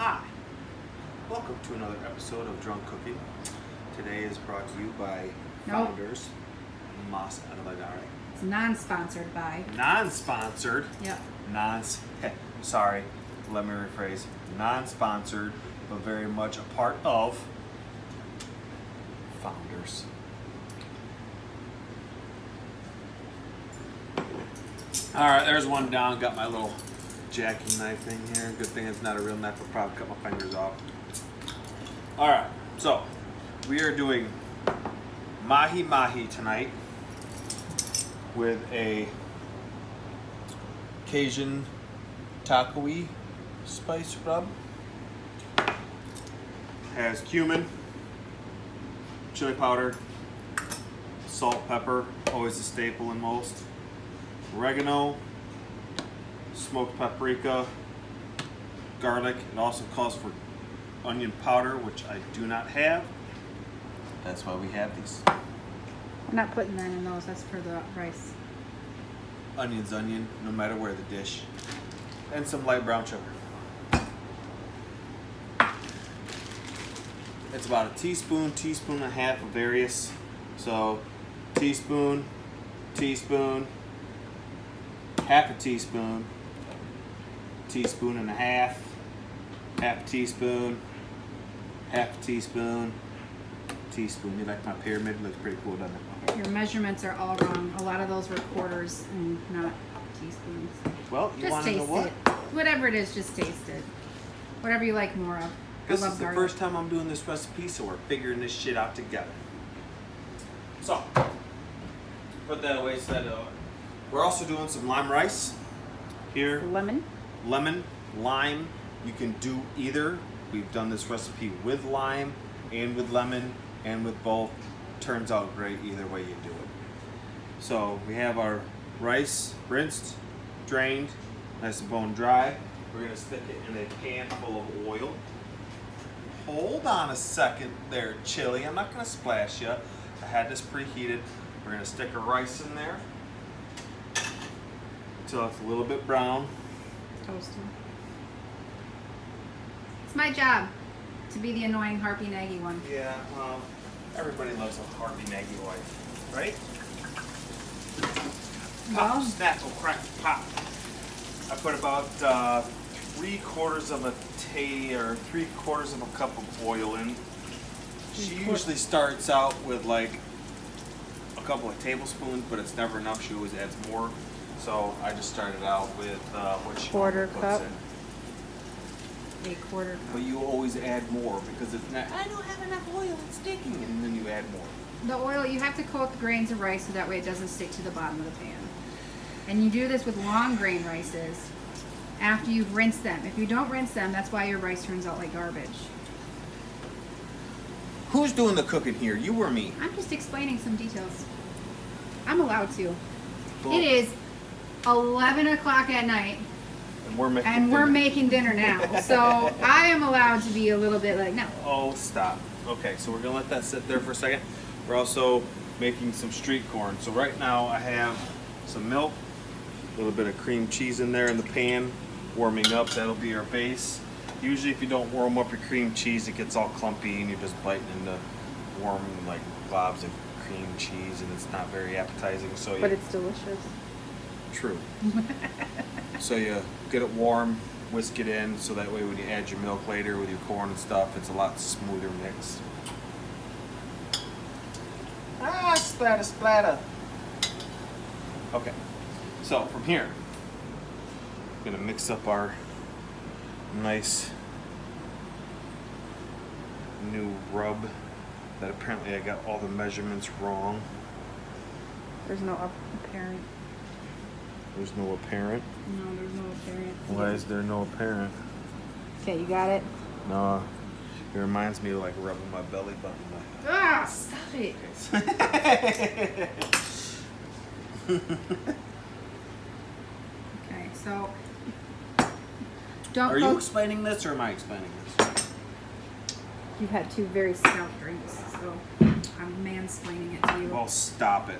Hi, welcome to another episode of Drunk Cooking. Today is brought to you by Founders Mas Alagare. It's non-sponsored by. Non-sponsored. Yep. Sorry, let me rephrase. Non-sponsored, but very much a part of Founders. All right, there's one down. Got my little jacking knife thing here. Good thing it's not a real knife. I'll probably cut my fingers off. All right, so we are doing mahi mahi tonight with a Cajun taco-y spice rub. Has cumin, chili powder, salt, pepper, always a staple in most, oregano, smoked paprika, garlic. It also calls for onion powder, which I do not have. That's why we have these. I'm not putting that in those. That's for the rice. Onion's onion, no matter where the dish. And some light brown sugar. It's about a teaspoon, teaspoon and a half of various. So, teaspoon, teaspoon, half a teaspoon, teaspoon and a half a teaspoon, half a teaspoon, teaspoon. You like my pyramid? It looks pretty cool, doesn't it? Your measurements are all wrong. A lot of those were quarters and not teaspoons. Well, you Just want to know taste what? it. Whatever it is, just taste it. Whatever you like more of. This I love is the garlic. first time I'm doing this recipe, so we're figuring this shit out together. So, put that away, set it over. We're also doing some lime rice here. Lemon. Lemon, lime, you can do either. We've done this recipe with lime and with lemon and with both. Turns out great either way you do it. So we have our rice rinsed, drained, nice and bone dry. We're gonna stick it in a pan full of oil. Hold on a second there, chili. I'm not gonna splash you. I had this preheated. We're gonna stick our rice in there until it's a little bit brown. Toasted. It's my job to be the annoying harpy naggy one. Yeah, well, everybody loves a Harvey Maggie wife, right? Pop, Well, snackle, crack, pop. I put about 3/4 of a cup of oil in. She usually starts out with like a couple of tablespoons, but it's never enough. She always adds more. So I just started out with what she Quarter puts cup. in. a quarter cup. But you always add more because if not, I don't have enough oil, it's sticking, and then you add more. The oil, you have to coat the grains of rice so that way it doesn't stick to the bottom of the pan. And you do this with long grain rices after you've rinsed them. If you don't rinse them, that's why your rice turns out like garbage. Who's doing the cooking here, you or me? I'm just explaining some details. I'm allowed to. Well, It is 11 o'clock at night and we're making and we're dinner. making dinner now. So I am allowed to be a little bit like, no. Oh, stop. Okay, so we're gonna let that sit there for a second. We're also making some street corn. So right now I have some milk, a little bit of cream cheese in there in the pan, warming up. That'll be our base. Usually if you don't warm up your cream cheese, it gets all clumpy and you're just biting into warm like globs of cream cheese and it's not very appetizing. So But it's delicious. True. So you get it warm, whisk it in, so that way when you add your milk later with your corn and stuff, it's a lot smoother mix. Ah, splatter, splatter. Okay, so from here, I'm gonna mix up our nice new rub that apparently I got all the measurements wrong. There's no apparent. There's no apparent. No, there's no apparent. Why is there no apparent? Okay, you got it? No, it reminds me of like rubbing my belly button. Ah, stop it. Okay, so don't Are you go. explaining this or am I explaining this? You've had two very stout drinks, so I'm mansplaining it to you. Well, stop it.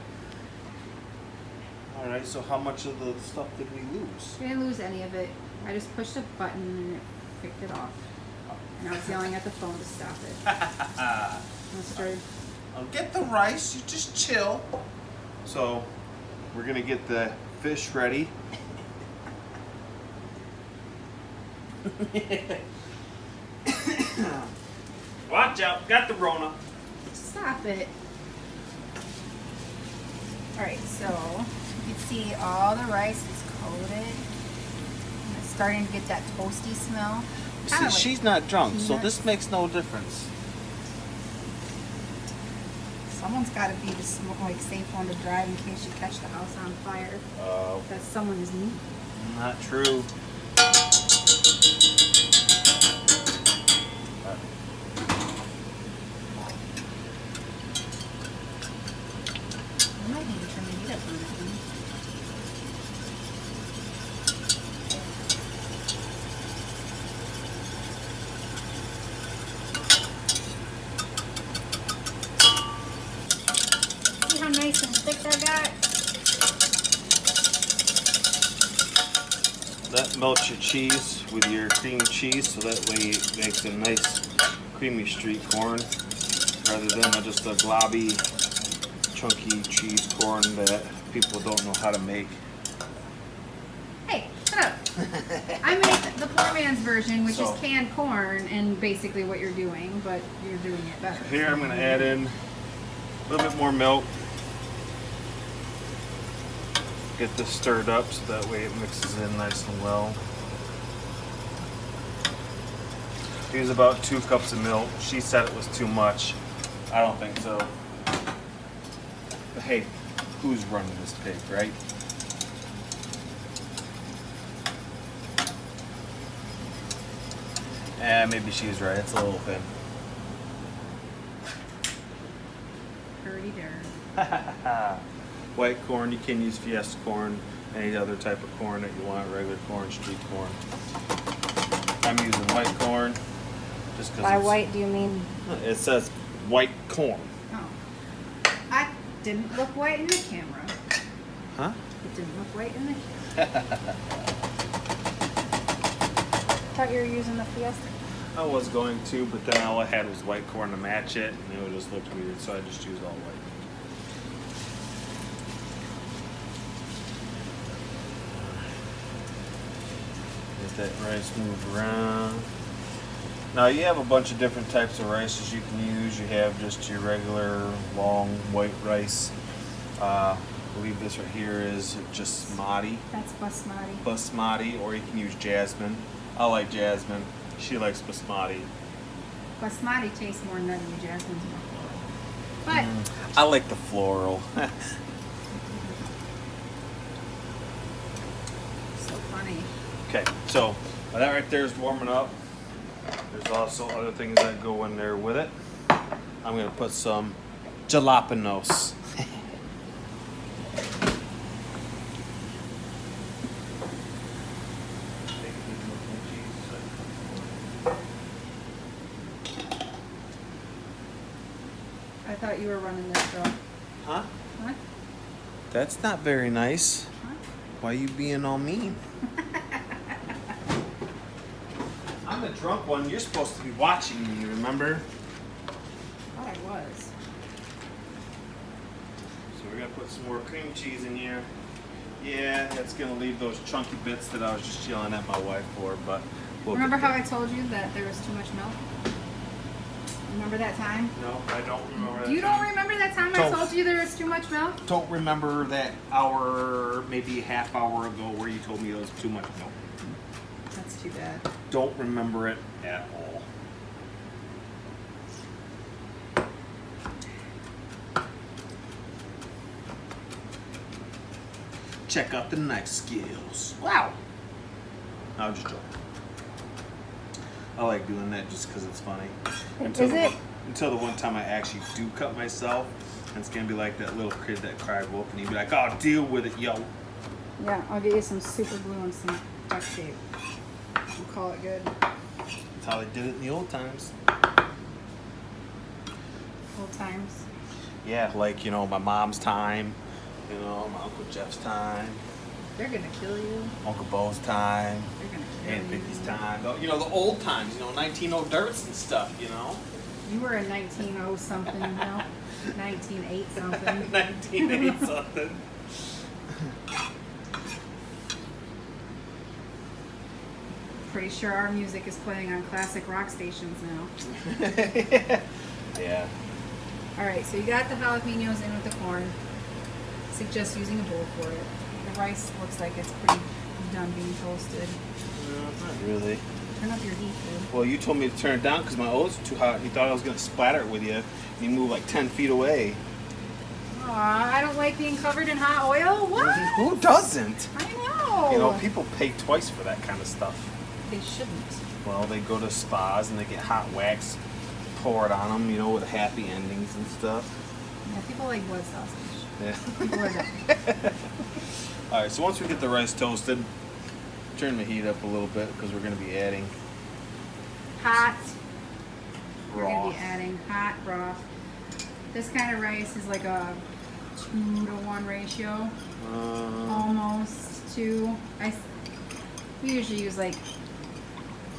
All right, so how much of the stuff did we lose? We didn't lose any of it. I just pushed a button and it picked it off. And I was yelling at the phone to stop it. Mustard. I'll get the rice, you just chill. So we're gonna get the fish ready. Watch out, got the Rona. Stop it. Alright, so you can see all the rice is coated. And it's starting to get that toasty smell. See, Kinda like she's not drunk, so peanuts. this makes no difference. Someone's got to be the safe one to drive in case you catch the house on fire. Because someone is me. Not true. I might need to turn the heat up on that one. See how nice and thick that got? That melts your cheese with your cream cheese, so that way it makes a nice creamy street corn rather than just a globby, chunky cheese corn that people don't know how to make. Hey, shut up. I made the poor man's version, which So- is canned corn, and basically what you're doing, but you're doing it better. Here I'm going to add in a little bit more milk. Get this stirred up so that way it mixes in nice and well. Use about 2 cups of milk. She said it was too much. I don't think so. But hey, who's running this pig, right? Maybe she's right. It's a little thin. Pretty darn. White corn, you can use Fiesta corn, any other type of corn that you want, regular corn, street corn. I'm using white corn just because By white, do you mean? it says white corn. Oh. I didn't look white in the camera. Huh? It didn't look white in the camera. Thought you were using the Fiesta. I was going to, but then all I had was white corn to match it, and it would just look weird, so I just used all white. Get that rice moved around. Now you have a bunch of different types of rices you can use. You have just your regular long white rice. I believe this right here is just basmati. That's basmati. Basmati, or you can use jasmine. I like jasmine. She likes basmati. Basmati tastes more nutty. Jasmine's more floral. But I like the floral. so funny. Okay, so that right there is warming up. There's also other things that go in there with it. I'm gonna put some jalapenos. I thought you were running this girl. Huh? What? That's not very nice. Huh? Why you being all mean? I'm the drunk one. You're supposed to be watching me, remember? I thought I was. So we're gonna put some more cream cheese in here. Yeah, that's gonna leave those chunky bits that I was just yelling at my wife for, but we'll Remember get how there. I told you that there was too much milk? Remember that time? No, I don't remember that. You don't remember that time I Don't. told you there was too much milk? Don't remember that hour, maybe half hour ago where you told me there was too much milk. That's too bad. Don't remember it at all. Check out the knife skills. Wow. I was just joking. I like doing that just because it's funny. Is it? Until the one time I actually do cut myself, and it's gonna be like that little kid that cried wolf, and he'd be like, "Oh, deal with it, yo." Yeah, I'll get you some super glue and some duct tape. We'll call it good. That's how they did it in the old times. Old times. Yeah, like, my mom's time, my Uncle Jeff's time. They're gonna kill you. Uncle Bo's time. They're gonna kill Aunt you. Vicky's time. You know, the old times, 1900 dirts and stuff, You were in 1900 something, 1908 something. 1908 something. Pretty sure our music is playing on classic rock stations now. Yeah. Alright, so you got the jalapenos in with the corn. Suggest using a bowl for it. The rice looks like it's pretty done being toasted. Not really. Turn up your heat, dude. Well, you told me to turn it down because my oil's too hot. And you thought I was going to splatter it with you. And you moved like 10 feet away. Aw, I don't like being covered in hot oil. What? Who doesn't? I know. People pay twice for that kind of stuff. They shouldn't. Well, they go to spas and they get hot wax poured on them, with happy endings and stuff. Yeah, people like blood sausage. Yeah. People are dumb. All right, so once we get the rice toasted, turn the heat up a little bit because we're going to be adding Hot. We're broth. going to be adding hot broth. This kind of rice is like a 2-to-1 ratio. Almost 2. We usually use like,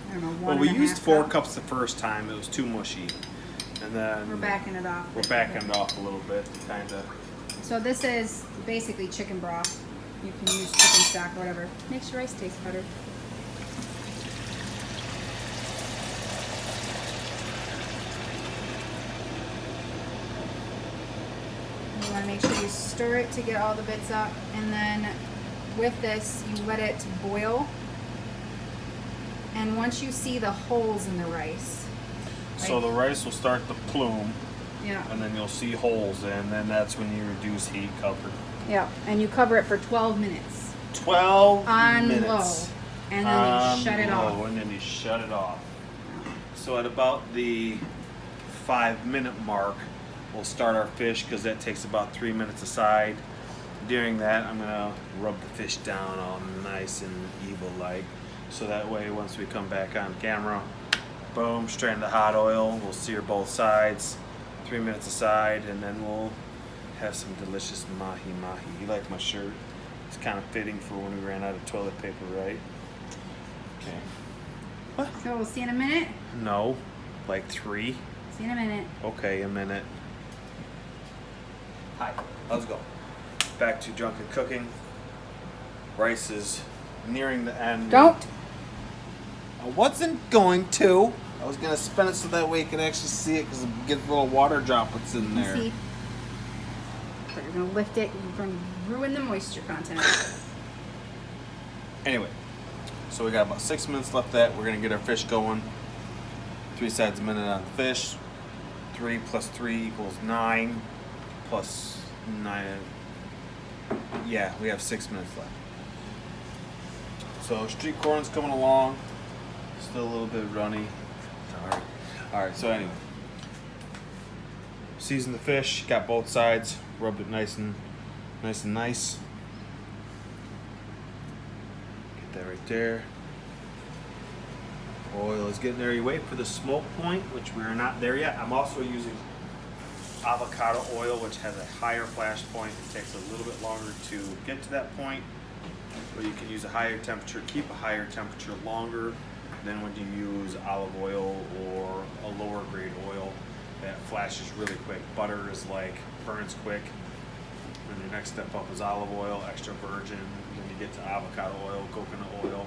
I don't know, 1 Well, we and a used half 4 cup. cups the first time. It was too mushy. And then We're backing it off. We're backing it off a little bit, kind of. So this is basically chicken broth. You can use chicken stock or whatever. Makes your rice taste better. You want to make sure you stir it to get all the bits up, and then with this you let it boil. And once you see the holes in the rice, So the rice will start to plume, yeah, and then you'll see holes, and then that's when you reduce heat, cover. yeah, and you cover it for 12 minutes 12 on minutes. low, and then you shut it off. And then you shut it off. So at about the 5-minute mark, we'll start our fish because that takes about 3 minutes aside. During that, I'm gonna rub the fish down all nice and evil-like, so that way once we come back on camera, boom, straight into hot oil. We'll sear both sides, 3 minutes aside, and then we'll have some delicious mahi-mahi. You like my shirt? It's kind of fitting for when we ran out of toilet paper, right? Okay. What? So we'll see in a minute. No, like 3. See in a minute. Okay, a minute. Hi, let's go. Back to Drunken cooking. Rice is nearing the end. Don't. I wasn't going to. I was going to spin it so that way you can actually see it because it gets little water droplets in there. See. But you're gonna lift it. You're gonna ruin the moisture content. Anyway, so we got about 6 minutes left. That we're going to get our fish going. 3 sides a minute on the fish. 3 plus 3 equals 9. Plus 9. Yeah, we have 6 minutes left. So street corn's coming along. Still a little bit runny. Sorry. Alright, so anyway. Season the fish, got both sides, rubbed it nice. Get that right there. Oil is getting there. You wait for the smoke point, which we're not there yet. I'm also using avocado oil, which has a higher flash point. It takes a little bit longer to get to that point, but you can use a higher temperature, keep a higher temperature longer than when you use olive oil or a lower grade oil that flashes really quick. Butter is like burns quick. And the next step up is olive oil, extra virgin. Then you get to avocado oil, coconut oil.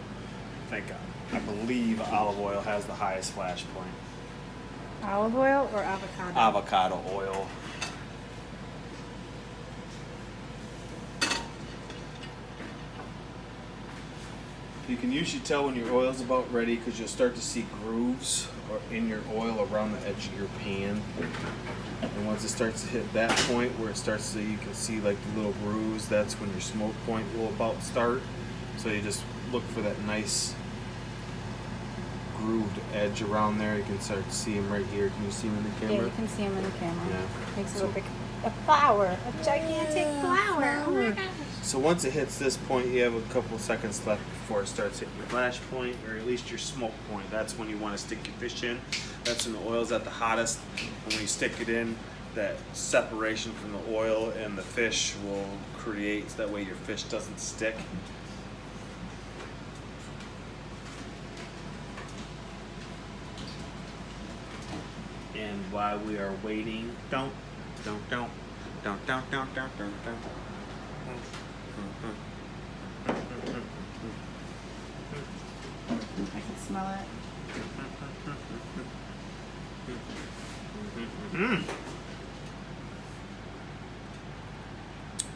I believe olive oil has the highest flash point. Olive oil or avocado? Avocado oil. You can usually tell when your oil's about ready because you'll start to see grooves or in your oil around the edge of your pan. And once it starts to hit that point where it starts to, you can see like the little grooves, that's when your smoke point will about start. So you just look for that nice grooved edge around there. You can start to see them right here. Can you see them in the camera? Yeah, you can see them in the camera. Yeah. Makes it look like a flower, a gigantic flower. Oh my gosh. So once it hits this point, you have a couple seconds left before it starts hitting your flash point, or at least your smoke point. That's when you want to stick your fish in. That's when the oil's at the hottest. And when you stick it in, that separation from the oil and the fish will create, so that way your fish doesn't stick. And while we are waiting, don't. I can smell it.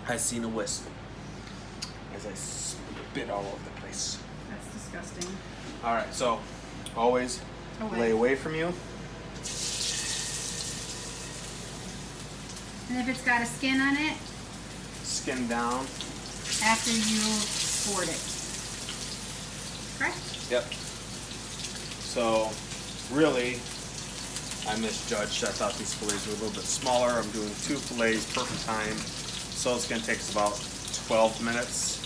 I seen a wisp as I spit all over the place. That's disgusting. All right, so always lay away from you. And if it's got a skin on it, Skin down. after you sport it. Correct? Yep. So, really, I misjudged. I thought these fillets were a little bit smaller. I'm doing 2 fillets per time. So it's going to take us about 12 minutes.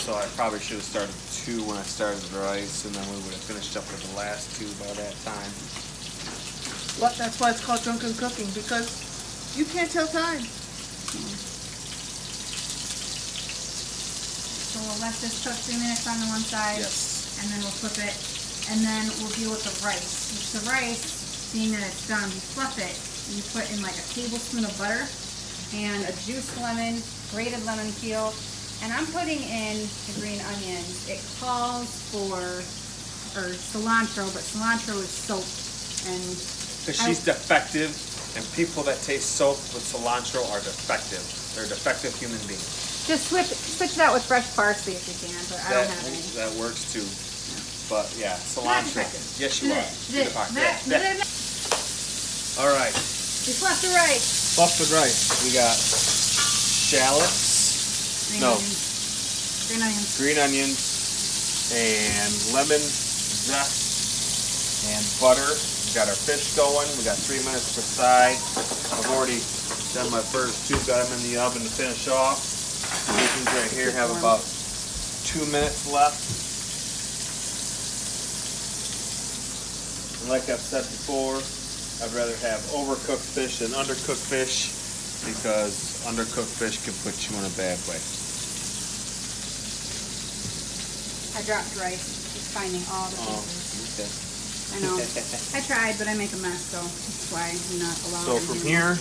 So I probably should have started 2 when I started the rice, and then we would have finished up with the last 2 by that time. Well, that's why it's called drunken cooking, because you can't tell time. So we'll let this cook 3 minutes on the one side. Yes. And then we'll flip it. And then we'll deal with the rice. Which the rice, being that it's done, you fluff it. And you put in like a tablespoon of butter and a juiced lemon, grated lemon peel. And I'm putting in the green onions. It calls for cilantro, but cilantro is soaked. And Because she's defective, and people that taste soap with cilantro are defective. They're defective human beings. just switch it out with fresh parsley if you can, but I don't have any. That works too. But yeah, cilantro. Yes, you are. All right. We fluffed the rice. Fluffed the rice. We got shallots. Green onions. Green onions and lemon zest and butter. We got our fish going. We got 3 minutes per side. I've already done my first 2. Got them in the oven to finish off. These right here have about 2 minutes left. And like I've said before, I'd rather have overcooked fish than undercooked fish, because undercooked fish can put you in a bad way. I dropped rice, just finding all the pieces. Okay. I know. I tried, but I make a mess, so that's why I'm not allowed. So from here,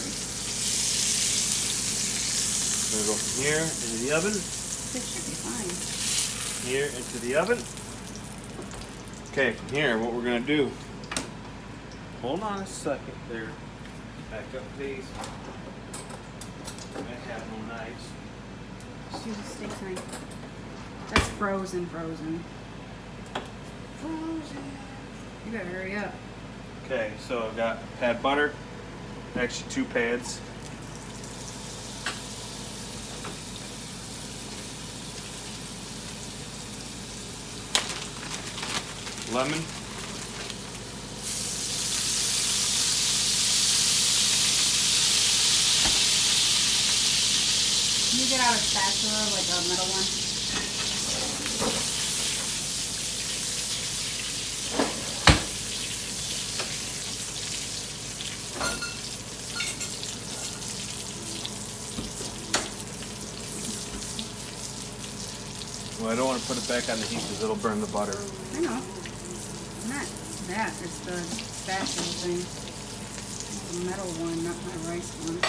I'm gonna go from here into the oven. This should be fine. Here into the oven. Okay, from here, what we're gonna do. Hold on a second there. Back up, please. I have no knives. Just use a steak knife. That's frozen. Frozen. You better hurry up. Okay, so I've got pad butter. Actually, 2 pads. Lemon. Can you get out a spatula, like a metal one? Well, I don't want to put it back on the heat because it'll burn the butter. I know. Not that, it's the spatula thing. It's the metal one, not my rice one.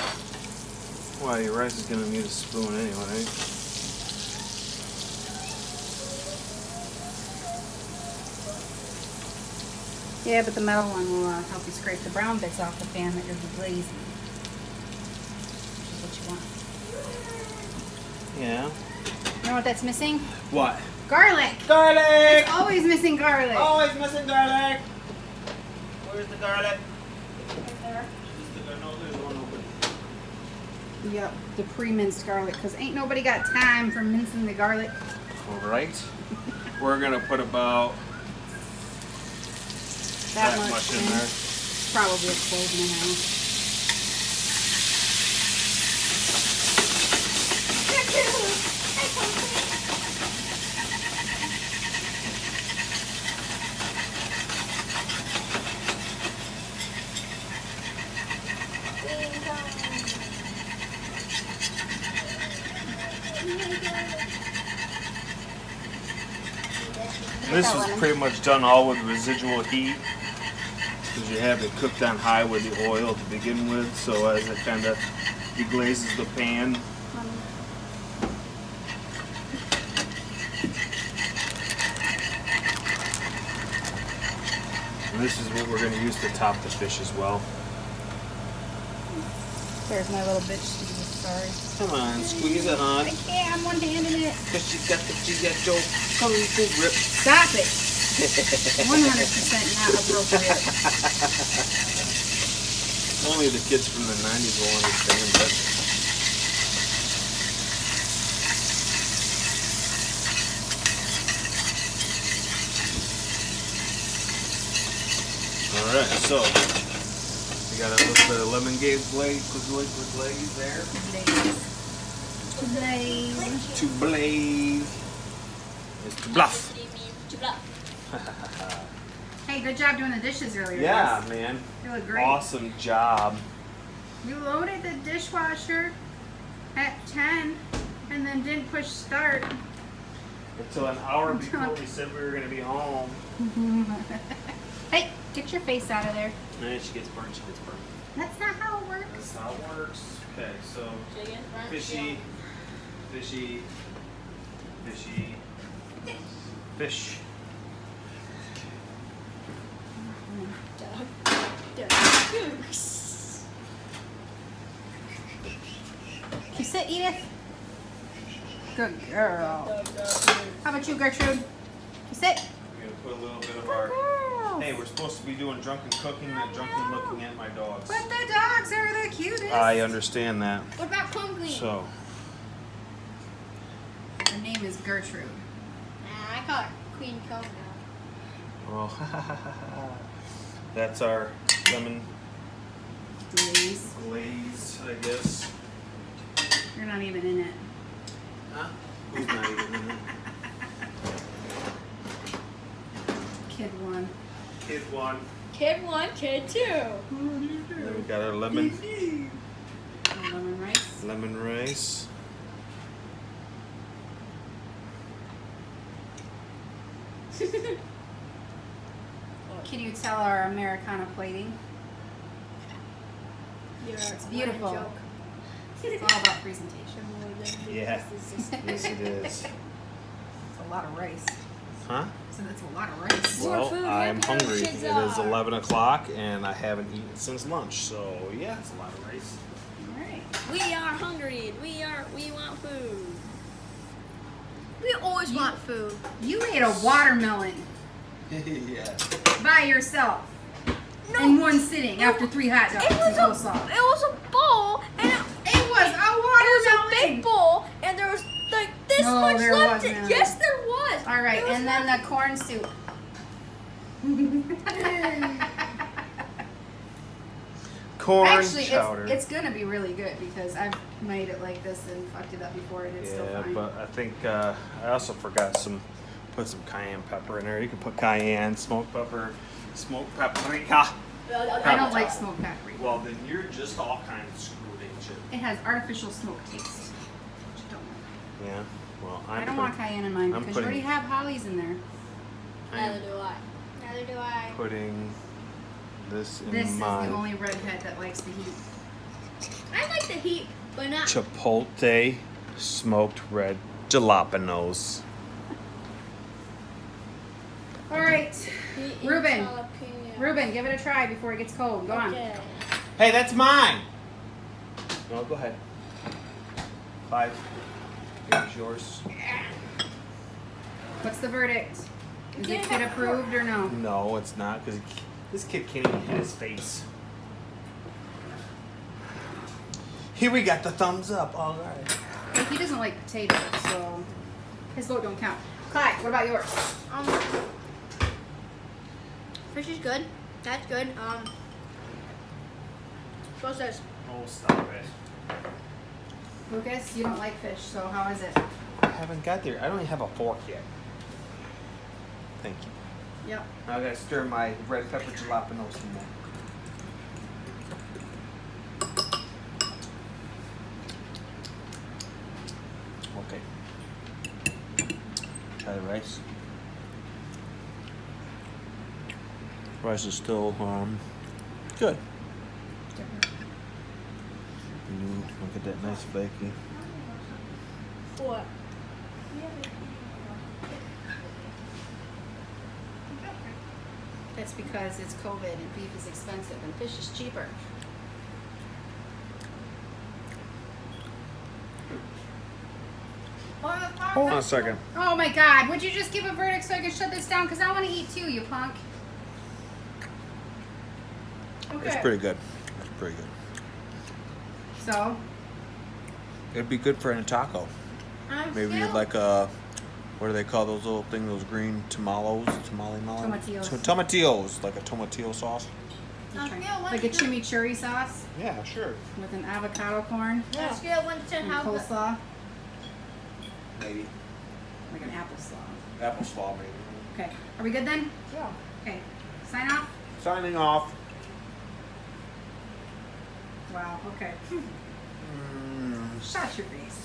Well, your rice is going to need a spoon anyway. Yeah, but the metal one will help you scrape the brown bits off the pan that you're deglazing. Which is what you want. Yeah. You know what that's missing? What? Garlic! Garlic! It's always missing garlic. Always missing garlic. Where's the garlic? Right there. No, there's one open. Yep, the pre-minced garlic, because ain't nobody got time for mincing the garlic. All right. We're gonna put about that much in there. Probably a clove and a half. This was pretty much done all with residual heat. because you have it cooked on high with the oil to begin with, so as it kind of deglazes the pan. And this is what we're going to use to top the fish as well. There's my little bitch. Sorry. Come on, squeeze it, hon. I can't. I'm one-handing it. Because she's got your kung fu grip. Stop it. 100% not appropriate. Only the kids from the 90s will understand that. Alright, so we got a little bit of lemon glaze there. Blaze. To blaze. It's to bluff. Hey, good job doing the dishes earlier. Yeah, guys. man. You look great. Awesome job. You loaded the dishwasher at 10 and then didn't push start. Until an hour before we said we were going to be home. Hey, get your face out of there. And she gets burnt, That's not how it works. That's how it works. Okay, so fishy, fishy, fishy, fish. Can you sit, Edith? Good girl. How about you, Gertrude? Can you sit? We're going to put a little bit of Good our... girls. Hey, we're supposed to be doing drunken cooking, not drunken looking at my dogs. But the dogs are the cutest. I understand that. What about Conklin? So, Her name is Gertrude. Nah, I call her Queen Cone now. well, that's our lemon Glaze. glaze, I guess. You're not even in it. Huh? Who's not even in it? Kid one. Kid one. Kid 1, Kid 2. Then we got our lemon Lemon rice. lemon rice. Can you tell our Americana plating? It's beautiful. Joke. It's all about presentation. Yeah. Yes, it is. It's a lot of rice. Huh? So that's a lot of rice. More Well, food, I'm happier hungry. It kids is are. 11 o'clock and I haven't eaten since lunch. So, yeah, it's a lot of rice. All right. We are hungry. We want food. We always want food. You ate a watermelon Yeah. by yourself in one sitting after 3 hot dogs and coleslaw. It was a bowl, and it It was a was a watermelon. big bowl, and there was like this No, much there left. wasn't. Yes, there was. All right, There was and then left. the corn soup. Corn Actually, chowder. it's gonna be really good because I've made it like this and fucked it up before and it's still Yeah, fine. but I think I also forgot put some cayenne pepper in there. You can put cayenne, smoked pepper, smoked paprika. I don't like smoked paprika. Well, then you're just all kinds of screwed, ain't you? It has artificial smoke taste. Which I don't like. Yeah. Well, I don't want cayenne in mine I'm because you already putting- have Hollies in there. Neither do I. Neither do I. putting this in This is my the only redhead that likes the heat. I like the heat, but not. Chipotle smoked red jalapenos. All right, He eats Ruben. jalapeno. Ruben, give it a try before it gets cold. Go on. Okay. Hey, that's mine. No, go ahead. 5. Here's yours. What's the verdict? Is Yeah. the kid approved or no? No, it's not because this kid can't even hit his face. Here we got the thumbs up. All right. Hey, he doesn't like potatoes, so his vote don't count. Clyde, what about yours? Fish is good. That's good. So says Oh, stop it. Lucas, you don't like fish, so how is it? I haven't got there. I don't even have a fork yet. Thank you. Yep. Now I gotta stir my red pepper jalapenos some more. Okay. Try the rice. Rice rice is still good. Look at that nice flaky. What? That's because it's COVID and beef is expensive and fish is cheaper. Hold on a second. Oh my God! Would you just give a verdict so I can shut this down? Because I want to eat too, you punk. Okay. It's pretty good. It's pretty good. So, It'd be good for in a taco. Maybe still, like a, what do they call those little things? Those green tamales, Tomatillos. Tomatillos, like a tomatillo sauce. on a scale of 1 like a to 10, chimichurri sauce Yeah, sure. with an avocado corn on a scale of 1 to 10, and how good? coleslaw, Maybe like an applesauce. apple slaw, maybe. Okay. Are we good then? Yeah. Okay. Sign off. Signing off. Wow. Okay. Shut your face.